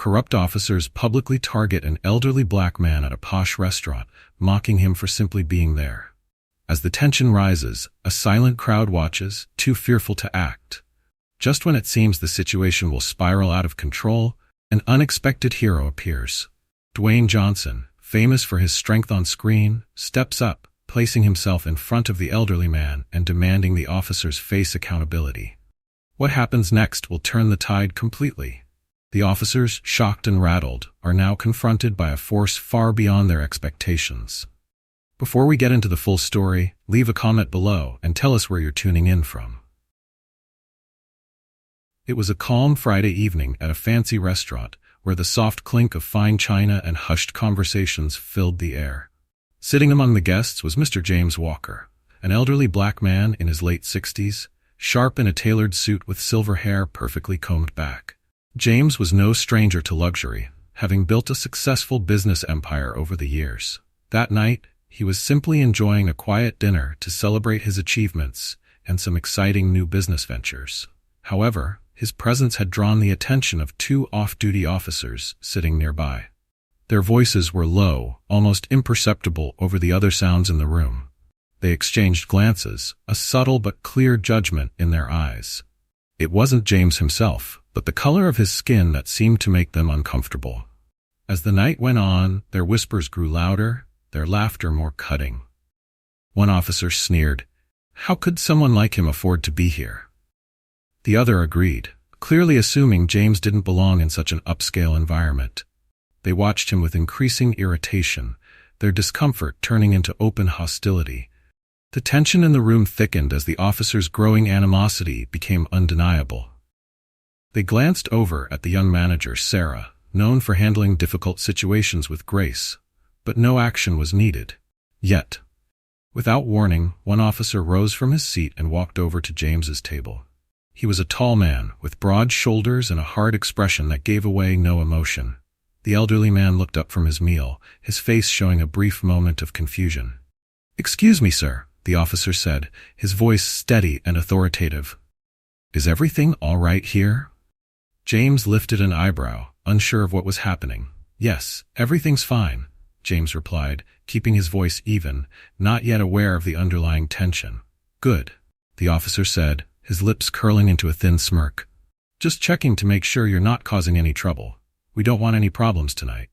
Corrupt officers publicly target an elderly black man at a posh restaurant, mocking him for simply being there. As the tension rises, a silent crowd watches, too fearful to act. Just when it seems the situation will spiral out of control, an unexpected hero appears. Dwayne Johnson, famous for his strength on screen, steps up, placing himself in front of the elderly man and demanding the officers face accountability. What happens next will turn the tide completely. The officers, shocked and rattled, are now confronted by a force far beyond their expectations. Before we get into the full story, leave a comment below and tell us where you're tuning in from. It was a calm Friday evening at a fancy restaurant where the soft clink of fine china and hushed conversations filled the air. Sitting among the guests was Mr. James Walker, an elderly black man in his late 60s, sharp in a tailored suit with silver hair perfectly combed back. James was no stranger to luxury, having built a successful business empire over the years. That night, he was simply enjoying a quiet dinner to celebrate his achievements and some exciting new business ventures. However, his presence had drawn the attention of two off-duty officers sitting nearby. Their voices were low, almost imperceptible over the other sounds in the room. They exchanged glances, a subtle but clear judgment in their eyes. It wasn't James himself, but the color of his skin that seemed to make them uncomfortable. As the night went on, their whispers grew louder, their laughter more cutting. One officer sneered, "How could someone like him afford to be here?" The other agreed, clearly assuming James didn't belong in such an upscale environment. They watched him with increasing irritation, their discomfort turning into open hostility. The tension in the room thickened as the officers' growing animosity became undeniable. They glanced over at the young manager, Sarah, known for handling difficult situations with grace, but no action was needed. Yet, without warning, one officer rose from his seat and walked over to James's table. He was a tall man, with broad shoulders and a hard expression that gave away no emotion. The elderly man looked up from his meal, his face showing a brief moment of confusion. "Excuse me, sir," the officer said, his voice steady and authoritative. "Is everything all right here?" James lifted an eyebrow, unsure of what was happening. "Yes, everything's fine," James replied, keeping his voice even, not yet aware of the underlying tension. "Good," the officer said, his lips curling into a thin smirk. "Just checking to make sure you're not causing any trouble. We don't want any problems tonight."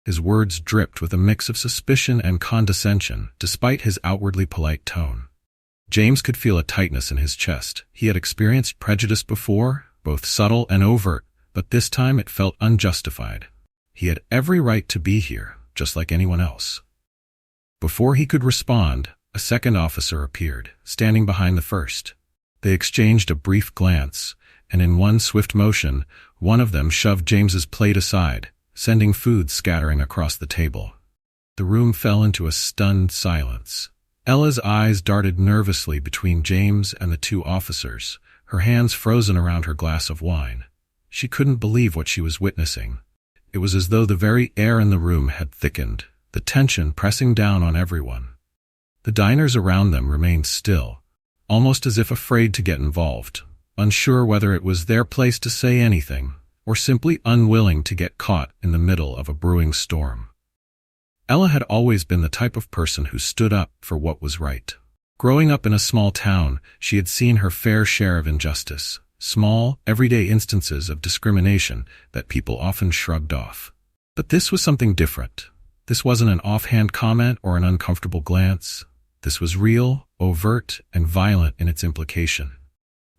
His words dripped with a mix of suspicion and condescension, despite his outwardly polite tone. James could feel a tightness in his chest. He had experienced prejudice before, both subtle and overt, but this time it felt unjustified. He had every right to be here, just like anyone else. Before he could respond, a second officer appeared, standing behind the first. They exchanged a brief glance, and in one swift motion, one of them shoved James's plate aside, sending food scattering across the table. The room fell into a stunned silence. Ella's eyes darted nervously between James and the two officers, her hands frozen around her glass of wine. She couldn't believe what she was witnessing. It was as though the very air in the room had thickened, the tension pressing down on everyone. The diners around them remained still, almost as if afraid to get involved, unsure whether it was their place to say anything, or simply unwilling to get caught in the middle of a brewing storm. Ella had always been the type of person who stood up for what was right. Growing up in a small town, she had seen her fair share of injustice, small, everyday instances of discrimination that people often shrugged off. But this was something different. This wasn't an offhand comment or an uncomfortable glance. This was real, overt, and violent in its implication.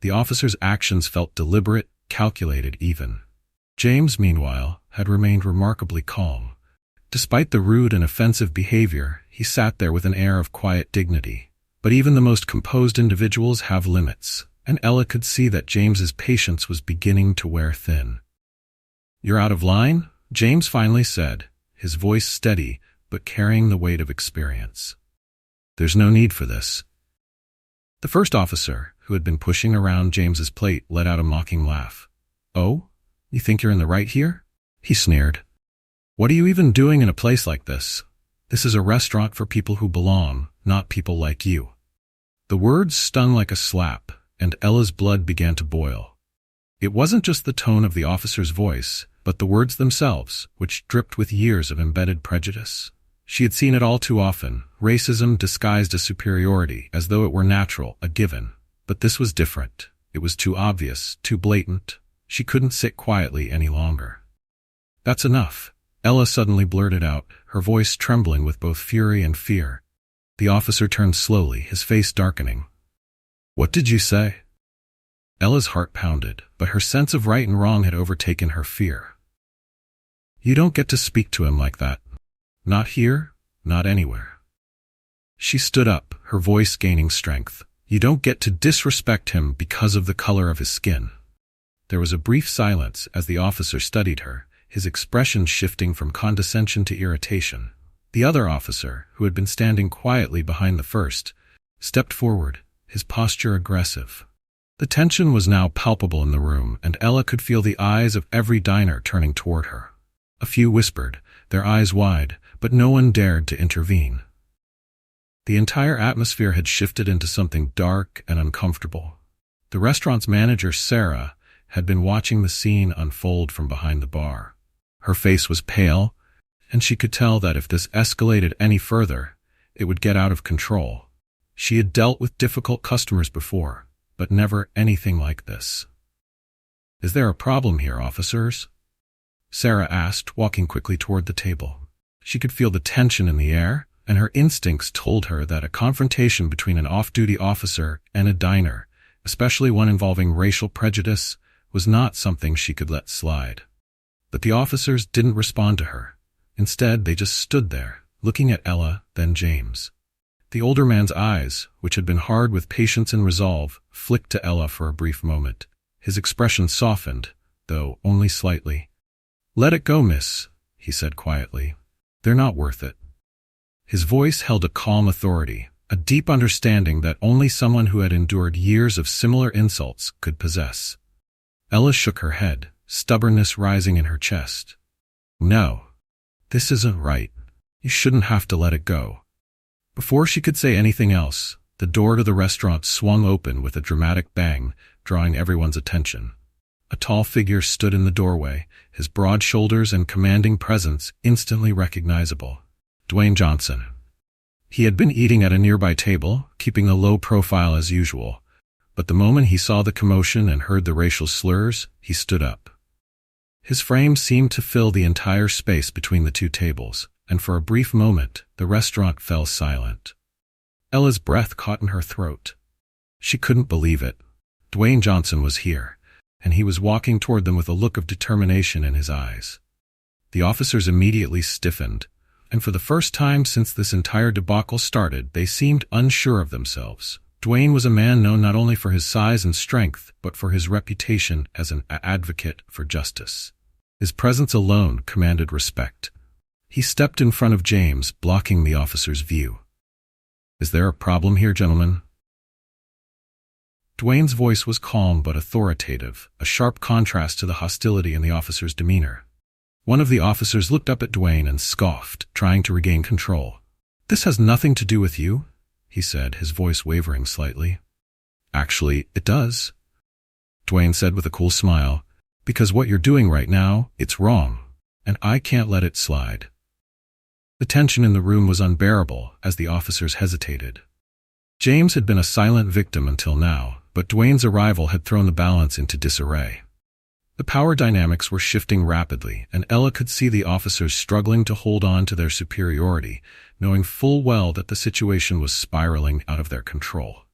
The officer's actions felt deliberate, calculated even. James, meanwhile, had remained remarkably calm. Despite the rude and offensive behavior, he sat there with an air of quiet dignity. But even the most composed individuals have limits, and Ella could see that James's patience was beginning to wear thin. "You're out of line?" James finally said, his voice steady but carrying the weight of experience. "There's no need for this." The first officer, who had been pushing around James's plate, let out a mocking laugh. "Oh? You think you're in the right here?" he sneered. "What are you even doing in a place like this? This is a restaurant for people who belong, not people like you." The words stung like a slap, and Ella's blood began to boil. It wasn't just the tone of the officer's voice, but the words themselves, which dripped with years of embedded prejudice. She had seen it all too often, racism disguised as superiority, as though it were natural, a given. But this was different. It was too obvious, too blatant. She couldn't sit quietly any longer. "That's enough," Ella suddenly blurted out, her voice trembling with both fury and fear. The officer turned slowly, his face darkening. "What did you say?" Ella's heart pounded, but her sense of right and wrong had overtaken her fear. "You don't get to speak to him like that. Not here, not anywhere." She stood up, her voice gaining strength. "You don't get to disrespect him because of the color of his skin." There was a brief silence as the officer studied her, his expression shifting from condescension to irritation. The other officer, who had been standing quietly behind the first, stepped forward, his posture aggressive. The tension was now palpable in the room, and Ella could feel the eyes of every diner turning toward her. A few whispered, their eyes wide, but no one dared to intervene. The entire atmosphere had shifted into something dark and uncomfortable. The restaurant's manager, Sarah, had been watching the scene unfold from behind the bar. Her face was pale, and she could tell that if this escalated any further, it would get out of control. She had dealt with difficult customers before, but never anything like this. "Is there a problem here, officers?" Sarah asked, walking quickly toward the table. She could feel the tension in the air, and her instincts told her that a confrontation between an off-duty officer and a diner, especially one involving racial prejudice, was not something she could let slide. But the officers didn't respond to her. Instead, they just stood there, looking at Ella, then James. The older man's eyes, which had been hard with patience and resolve, flicked to Ella for a brief moment. His expression softened, though only slightly. "Let it go, miss," he said quietly. "They're not worth it." His voice held a calm authority, a deep understanding that only someone who had endured years of similar insults could possess. Ella shook her head, stubbornness rising in her chest. "No, this isn't right. You shouldn't have to let it go." Before she could say anything else, the door to the restaurant swung open with a dramatic bang, drawing everyone's attention. A tall figure stood in the doorway, his broad shoulders and commanding presence instantly recognizable. Dwayne Johnson. He had been eating at a nearby table, keeping a low profile as usual, but the moment he saw the commotion and heard the racial slurs, he stood up. His frame seemed to fill the entire space between the two tables, and for a brief moment, the restaurant fell silent. Ella's breath caught in her throat. She couldn't believe it. Dwayne Johnson was here, and he was walking toward them with a look of determination in his eyes. The officers immediately stiffened, and for the first time since this entire debacle started, they seemed unsure of themselves. Dwayne was a man known not only for his size and strength, but for his reputation as an advocate for justice. His presence alone commanded respect. He stepped in front of James, blocking the officer's view. "Is there a problem here, gentlemen?" Dwayne's voice was calm but authoritative, a sharp contrast to the hostility in the officer's demeanor. One of the officers looked up at Dwayne and scoffed, trying to regain control. "This has nothing to do with you," he said, his voice wavering slightly. "Actually, it does," Dwayne said with a cool smile, "because what you're doing right now, it's wrong, and I can't let it slide." The tension in the room was unbearable as the officers hesitated. James had been a silent victim until now, but Dwayne's arrival had thrown the balance into disarray. The power dynamics were shifting rapidly, and Ella could see the officers struggling to hold on to their superiority, knowing full well that the situation was spiraling out of their control.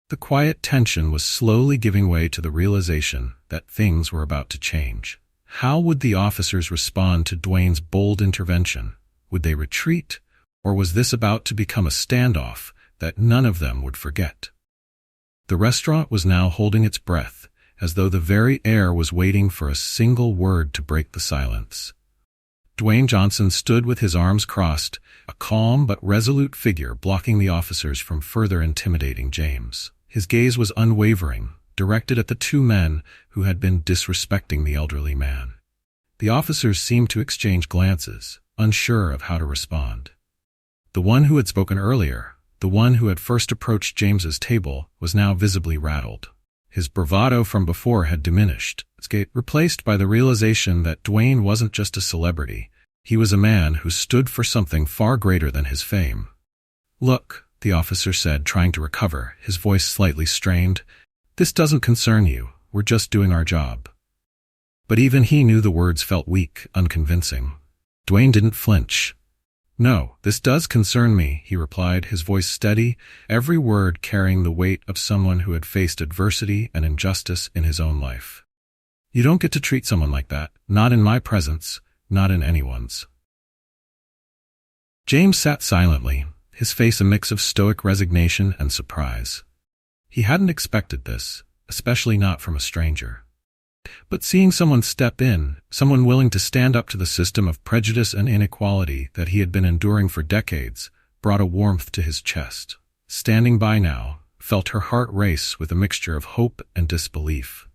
The quiet tension was slowly giving way to the realization that things were about to change. How would the officers respond to Dwayne's bold intervention? Would they retreat, or was this about to become a standoff that none of them would forget? The restaurant was now holding its breath, as though the very air was waiting for a single word to break the silence. Dwayne Johnson stood with his arms crossed, a calm but resolute figure blocking the officers from further intimidating James. His gaze was unwavering, directed at the two men who had been disrespecting the elderly man. The officers seemed to exchange glances, unsure of how to respond. The one who had spoken earlier, the one who had first approached James's table, was now visibly rattled. His bravado from before had diminished, replaced by the realization that Dwayne wasn't just a celebrity. He was a man who stood for something far greater than his fame. "Look," the officer said, trying to recover, his voice slightly strained. "This doesn't concern you. We're just doing our job." But even he knew the words felt weak, unconvincing. Dwayne didn't flinch. "No, this does concern me," he replied, his voice steady, every word carrying the weight of someone who had faced adversity and injustice in his own life. "You don't get to treat someone like that, not in my presence, not in anyone's." James sat silently, his face a mix of stoic resignation and surprise. He hadn't expected this, especially not from a stranger. But seeing someone step in, someone willing to stand up to the system of prejudice and inequality that he had been enduring for decades, brought a warmth to his chest. Standing by now, felt her heart race with a mixture of hope and disbelief.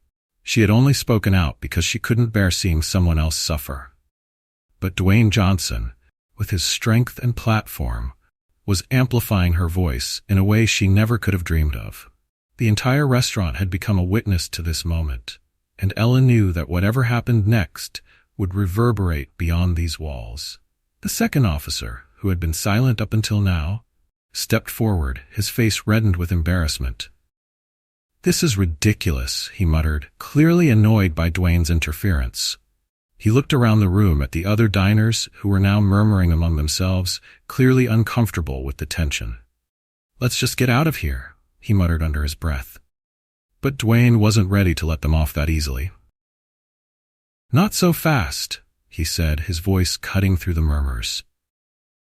She had only spoken out because she couldn't bear seeing someone else suffer. But Dwayne Johnson, with his strength and platform, was amplifying her voice in a way she never could have dreamed of. The entire restaurant had become a witness to this moment, and Ella knew that whatever happened next would reverberate beyond these walls. The second officer, who had been silent up until now, stepped forward, his face reddened with embarrassment. "This is ridiculous," he muttered, clearly annoyed by Dwayne's interference. He looked around the room at the other diners who were now murmuring among themselves, clearly uncomfortable with the tension. "Let's just get out of here," he muttered under his breath. But Dwayne wasn't ready to let them off that easily. "Not so fast," he said, his voice cutting through the murmurs.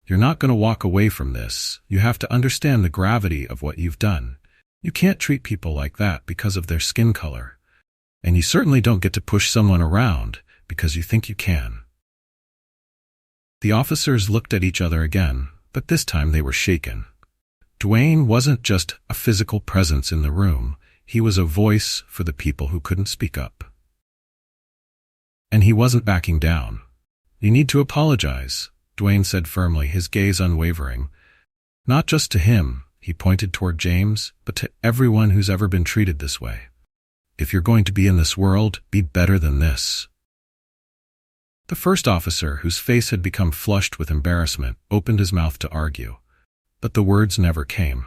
"You're not going to walk away from this. You have to understand the gravity of what you've done. You can't treat people like that because of their skin color. And you certainly don't get to push someone around because you think you can." The officers looked at each other again, but this time they were shaken. Dwayne wasn't just a physical presence in the room. He was a voice for the people who couldn't speak up. And he wasn't backing down. "You need to apologize," Dwayne said firmly, his gaze unwavering. "Not just to him," he pointed toward James, "but to everyone who's ever been treated this way. If you're going to be in this world, be better than this." The first officer, whose face had become flushed with embarrassment, opened his mouth to argue. But the words never came.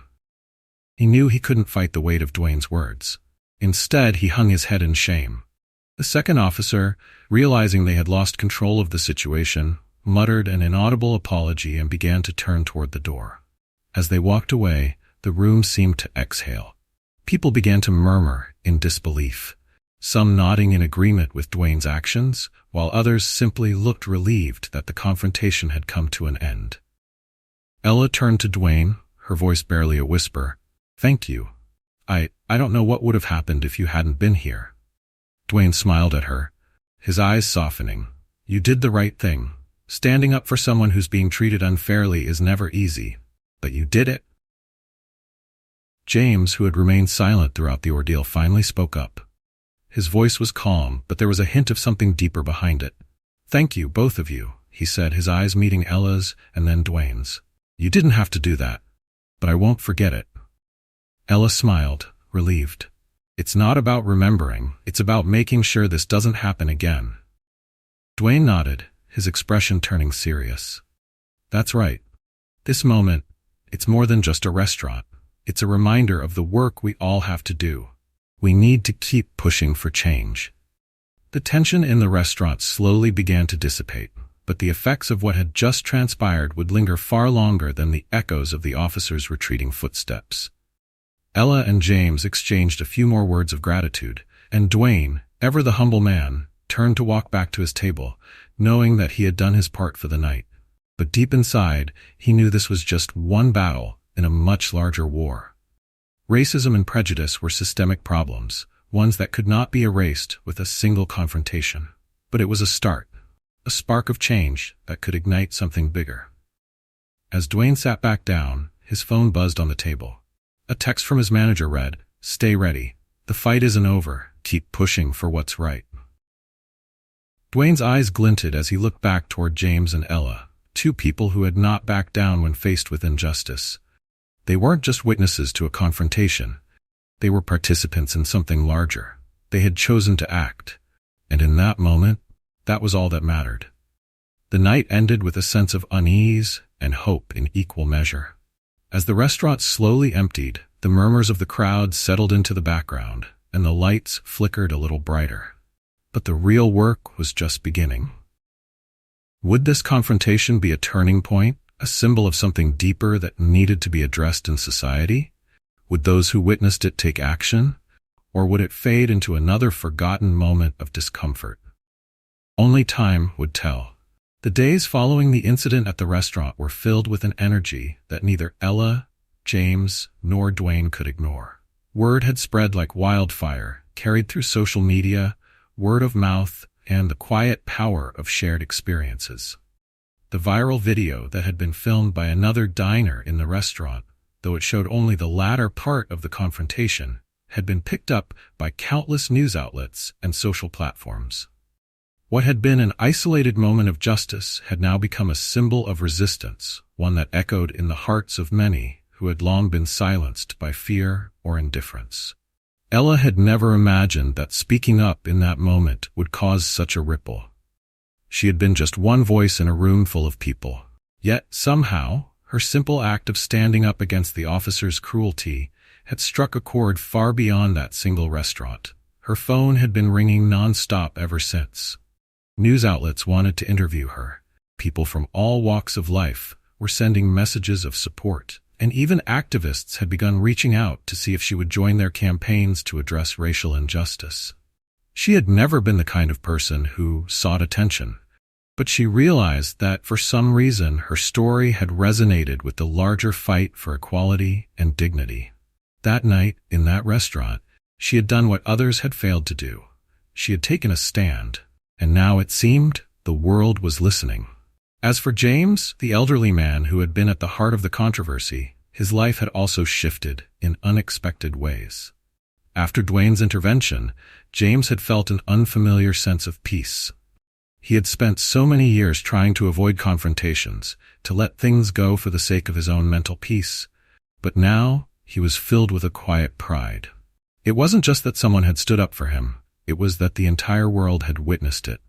He knew he couldn't fight the weight of Dwayne's words. Instead, he hung his head in shame. The second officer, realizing they had lost control of the situation, muttered an inaudible apology and began to turn toward the door. As they walked away, the room seemed to exhale. People began to murmur in disbelief, some nodding in agreement with Dwayne's actions, while others simply looked relieved that the confrontation had come to an end. Ella turned to Dwayne, her voice barely a whisper. "Thank you. I don't know what would have happened if you hadn't been here." Dwayne smiled at her, his eyes softening. "You did the right thing. Standing up for someone who's being treated unfairly is never easy, but you did it." James, who had remained silent throughout the ordeal, finally spoke up. His voice was calm, but there was a hint of something deeper behind it. "Thank you, both of you," he said, his eyes meeting Ella's and then Dwayne's. "You didn't have to do that, but I won't forget it." Ella smiled, relieved. "It's not about remembering, it's about making sure this doesn't happen again." Dwayne nodded, his expression turning serious. "That's right. This moment, it's more than just a restaurant. It's a reminder of the work we all have to do. We need to keep pushing for change." The tension in the restaurant slowly began to dissipate, but the effects of what had just transpired would linger far longer than the echoes of the officers' retreating footsteps. Ella and James exchanged a few more words of gratitude, and Dwayne, ever the humble man, turned to walk back to his table, knowing that he had done his part for the night. But deep inside, he knew this was just one battle in a much larger war. Racism and prejudice were systemic problems, ones that could not be erased with a single confrontation. But it was a start, a spark of change that could ignite something bigger. As Dwayne sat back down, his phone buzzed on the table. A text from his manager read, "Stay ready. The fight isn't over. Keep pushing for what's right." Dwayne's eyes glinted as he looked back toward James and Ella, two people who had not backed down when faced with injustice. They weren't just witnesses to a confrontation. They were participants in something larger. They had chosen to act. And in that moment, that was all that mattered. The night ended with a sense of unease and hope in equal measure. As the restaurant slowly emptied, the murmurs of the crowd settled into the background, and the lights flickered a little brighter. But the real work was just beginning. Would this confrontation be a turning point, a symbol of something deeper that needed to be addressed in society? Would those who witnessed it take action? Or would it fade into another forgotten moment of discomfort? Only time would tell. The days following the incident at the restaurant were filled with an energy that neither Ella, James, nor Dwayne could ignore. Word had spread like wildfire, carried through social media, word of mouth, and the quiet power of shared experiences. The viral video that had been filmed by another diner in the restaurant, though it showed only the latter part of the confrontation, had been picked up by countless news outlets and social platforms. What had been an isolated moment of justice had now become a symbol of resistance, one that echoed in the hearts of many who had long been silenced by fear or indifference. Ella had never imagined that speaking up in that moment would cause such a ripple. She had been just one voice in a room full of people. Yet, somehow, her simple act of standing up against the officer's cruelty had struck a chord far beyond that single restaurant. Her phone had been ringing non-stop ever since. News outlets wanted to interview her. People from all walks of life were sending messages of support, and even activists had begun reaching out to see if she would join their campaigns to address racial injustice. She had never been the kind of person who sought attention, but she realized that for some reason her story had resonated with the larger fight for equality and dignity. That night, in that restaurant, she had done what others had failed to do. She had taken a stand, and now it seemed the world was listening. As for James, the elderly man who had been at the heart of the controversy, his life had also shifted in unexpected ways. After Dwayne's intervention, James had felt an unfamiliar sense of peace. He had spent so many years trying to avoid confrontations, to let things go for the sake of his own mental peace, but now he was filled with a quiet pride. It wasn't just that someone had stood up for him, it was that the entire world had witnessed it.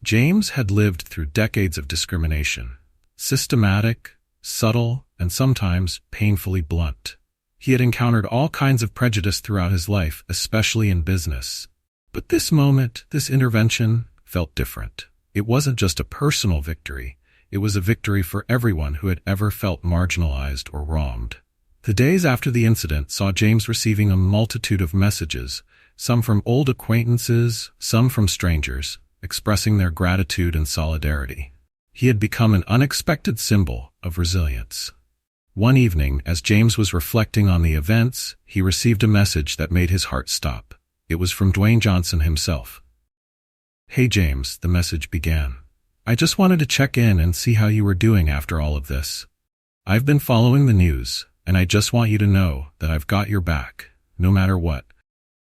James had lived through decades of discrimination, systematic, subtle, and sometimes painfully blunt. He had encountered all kinds of prejudice throughout his life, especially in business. But this moment, this intervention, felt different. It wasn't just a personal victory, it was a victory for everyone who had ever felt marginalized or wronged. The days after the incident saw James receiving a multitude of messages, some from old acquaintances, some from strangers, expressing their gratitude and solidarity. He had become an unexpected symbol of resilience. One evening, as James was reflecting on the events, he received a message that made his heart stop. It was from Dwayne Johnson himself. "Hey James," the message began. "I just wanted to check in and see how you were doing after all of this. I've been following the news, and I just want you to know that I've got your back, no matter what.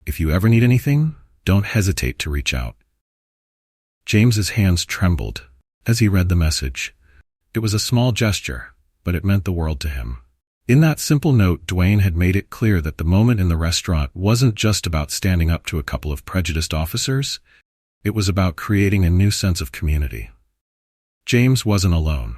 If you ever need anything, don't hesitate to reach out." James's hands trembled as he read the message. It was a small gesture, but it meant the world to him. In that simple note, Dwayne had made it clear that the moment in the restaurant wasn't just about standing up to a couple of prejudiced officers, it was about creating a new sense of community. James wasn't alone.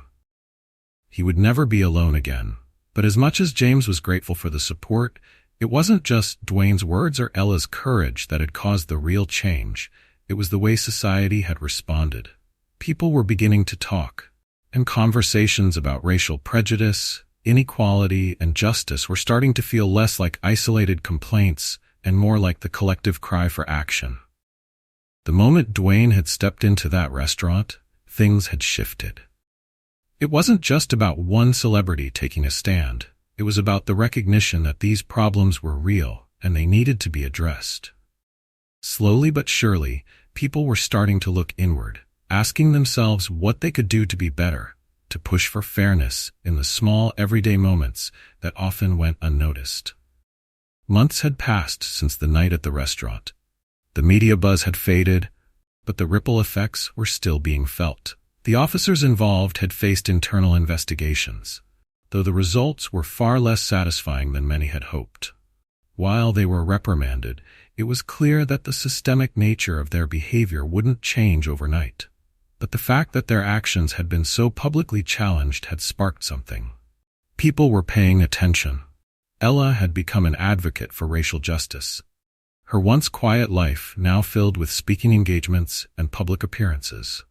He would never be alone again. But as much as James was grateful for the support, it wasn't just Dwayne's words or Ella's courage that had caused the real change. It was the way society had responded. People were beginning to talk, and conversations about racial prejudice, inequality, and justice were starting to feel less like isolated complaints and more like the collective cry for action. The moment Dwayne had stepped into that restaurant, things had shifted. It wasn't just about one celebrity taking a stand. It was about the recognition that these problems were real and they needed to be addressed. Slowly but surely, people were starting to look inward, asking themselves what they could do to be better, to push for fairness in the small everyday moments that often went unnoticed. Months had passed since the night at the restaurant. The media buzz had faded, but the ripple effects were still being felt. The officers involved had faced internal investigations, though the results were far less satisfying than many had hoped. While they were reprimanded, it was clear that the systemic nature of their behavior wouldn't change overnight. But the fact that their actions had been so publicly challenged had sparked something. People were paying attention. Ella had become an advocate for racial justice. Her once quiet life now filled with speaking engagements and public appearances.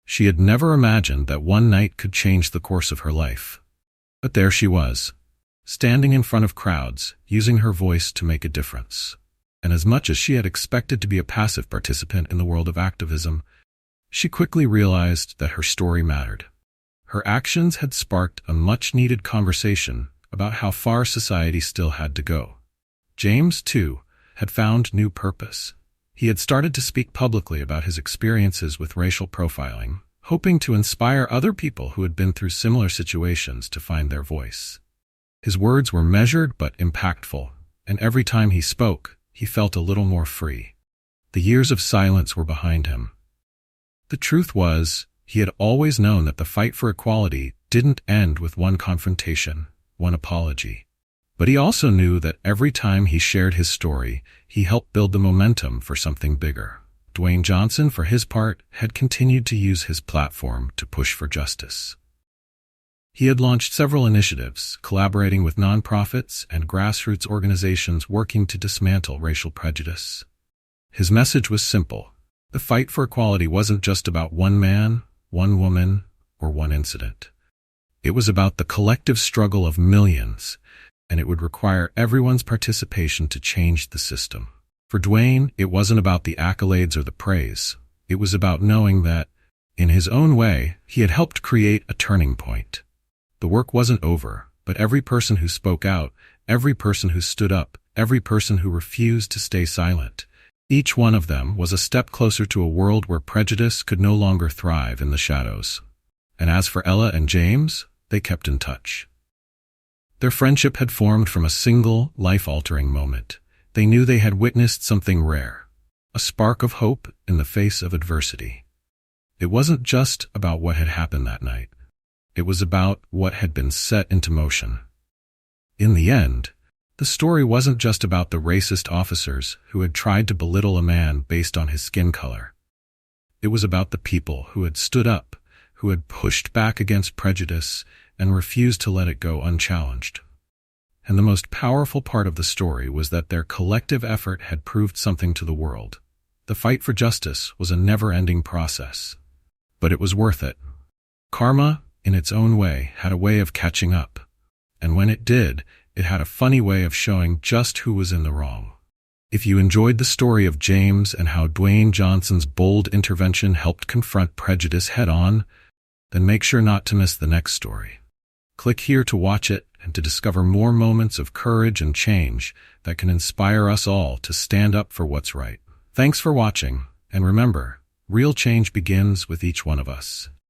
She had never imagined that one night could change the course of her life. But there she was, standing in front of crowds, using her voice to make a difference. And as much as she had expected to be a passive participant in the world of activism, she quickly realized that her story mattered. Her actions had sparked a much-needed conversation about how far society still had to go. James, too, had found new purpose. He had started to speak publicly about his experiences with racial profiling, hoping to inspire other people who had been through similar situations to find their voice. His words were measured but impactful, and every time he spoke, he felt a little more free. The years of silence were behind him. The truth was, he had always known that the fight for equality didn't end with one confrontation, one apology. But he also knew that every time he shared his story, he helped build the momentum for something bigger. Dwayne Johnson, for his part, had continued to use his platform to push for justice. He had launched several initiatives, collaborating with nonprofits and grassroots organizations working to dismantle racial prejudice. His message was simple. The fight for equality wasn't just about one man, one woman, or one incident. It was about the collective struggle of millions, and it would require everyone's participation to change the system. For Dwayne, it wasn't about the accolades or the praise. It was about knowing that, in his own way, he had helped create a turning point. The work wasn't over, but every person who spoke out, every person who stood up, every person who refused to stay silent, each one of them was a step closer to a world where prejudice could no longer thrive in the shadows. And as for Ella and James, they kept in touch. Their friendship had formed from a single, life-altering moment. They knew they had witnessed something rare, a spark of hope in the face of adversity. It wasn't just about what had happened that night. It was about what had been set into motion. In the end, the story wasn't just about the racist officers who had tried to belittle a man based on his skin color. It was about the people who had stood up, who had pushed back against prejudice and refused to let it go unchallenged. And the most powerful part of the story was that their collective effort had proved something to the world. The fight for justice was a never-ending process. But it was worth it. Karma, in its own way, had a way of catching up. And when it did, it had a funny way of showing just who was in the wrong. If you enjoyed the story of James and how Dwayne Johnson's bold intervention helped confront prejudice head-on, then make sure not to miss the next story. Click here to watch it and to discover more moments of courage and change that can inspire us all to stand up for what's right. Thanks for watching, and remember, real change begins with each one of us.